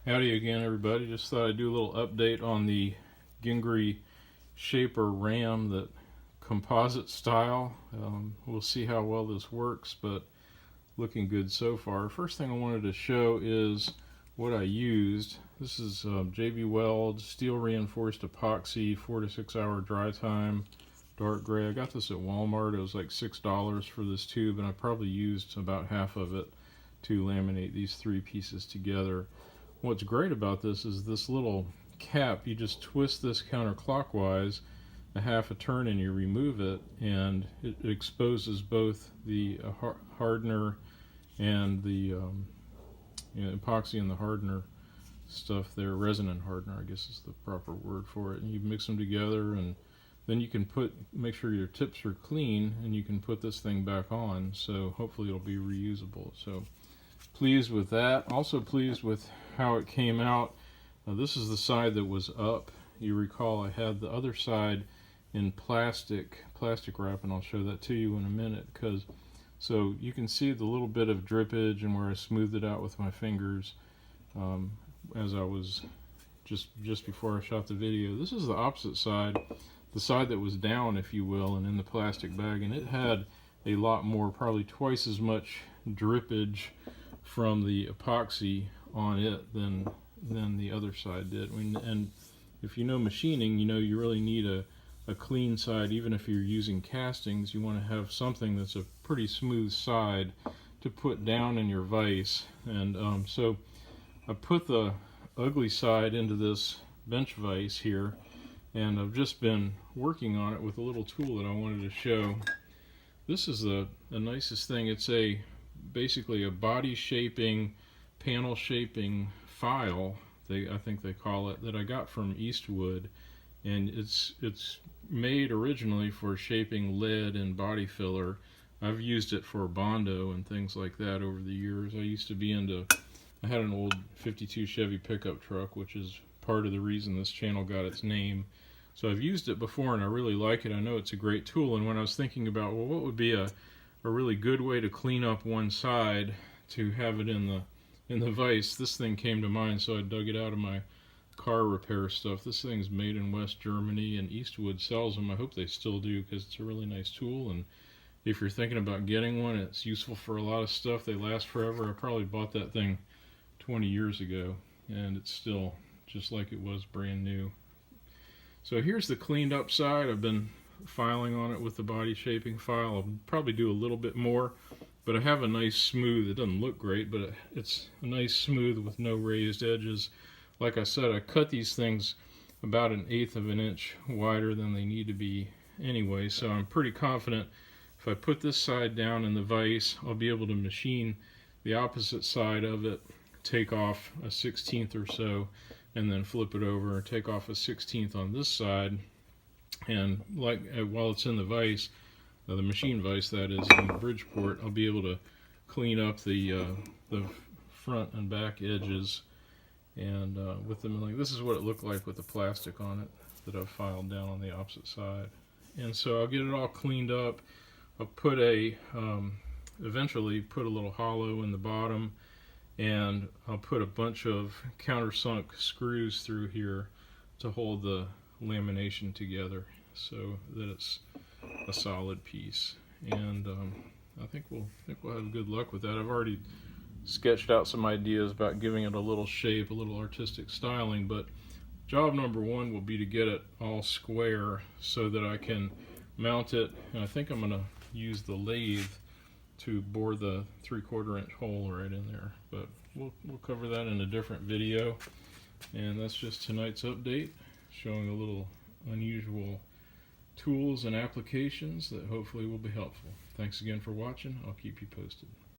Howdy again, everybody. Just thought I'd do a little update on the Gingery Shaper Ram, that composite style. We'll see how well this works, but looking good so far. First thing I wanted to show is what I used. This is JB Weld steel reinforced epoxy, 4 to 6 hour dry time, dark gray. I got this at Walmart. It was like $6 for this tube, and I probably used about half of it to laminate these three pieces together. What's great about this is this little cap. You just twist this counterclockwise a half a turn and you remove it, and it exposes both the hardener and the epoxy and the hardener stuff there. Resin hardener, I guess is the proper word for it. And you mix them together, and then you can make sure your tips are clean, and you can put this thing back on. So hopefully it'll be reusable. So pleased with that. Also pleased with how it came out. This is the side that was up. You recall I had the other side in plastic wrap, and I'll show that to you in a minute. So you can see the little bit of drippage and where I smoothed it out with my fingers as I was just before I shot the video. This is the opposite side, the side that was down, if you will, and in the plastic bag, and it had a lot more, probably twice as much drippage from the epoxy on it than the other side did. And if you know machining, you know you really need a clean side. Even if you're using castings, you want to have something that's a pretty smooth side to put down in your vise. And so I put the ugly side into this bench vise here, and I've just been working on it with a little tool that I wanted to show. This is the nicest thing. It's basically a body shaping, panel shaping file, I think they call it, that I got from Eastwood, and it's made originally for shaping lead and body filler. I've used it for Bondo and things like that over the years. I had an old 52 Chevy pickup truck, which is part of the reason this channel got its name. So I've used it before and I really like it. I know it's a great tool, and when I was thinking about, well, what would be a really good way to clean up one side to have it in the vise, this thing came to mind. So I dug it out of my car repair stuff. This thing's made in West Germany, and Eastwood sells them. I hope they still do, because it's a really nice tool, and if you're thinking about getting one, it's useful for a lot of stuff. They last forever. I probably bought that thing 20 years ago, and it's still just like it was brand new. So here's the cleaned up side. I've been filing on it with the body shaping file. I'll probably do a little bit more, but I have a nice smooth. It doesn't look great, but it's a nice smooth with no raised edges. Like I said, I cut these things about 1/8 of an inch wider than they need to be anyway, so I'm pretty confident if I put this side down in the vise, I'll be able to machine the opposite side of it, take off a 1/16 or so, and then flip it over and take off a 1/16 on this side. And while it's in the vise, the machine vise that is, in Bridgeport, I'll be able to clean up the front and back edges, and with them, like, this is what it looked like with the plastic on it that I've filed down on the opposite side. And so I'll get it all cleaned up. I'll put eventually put a little hollow in the bottom, and I'll put a bunch of countersunk screws through here to hold the lamination together so that it's a solid piece. And I think we'll have good luck with that. I've already sketched out some ideas about giving it a little shape, a little artistic styling, but job number one will be to get it all square so that I can mount it. And I think I'm going to use the lathe to bore the 3/4 inch hole right in there, but we'll cover that in a different video. And that's just tonight's update, showing a little unusual tools and applications that hopefully will be helpful. Thanks again for watching. I'll keep you posted.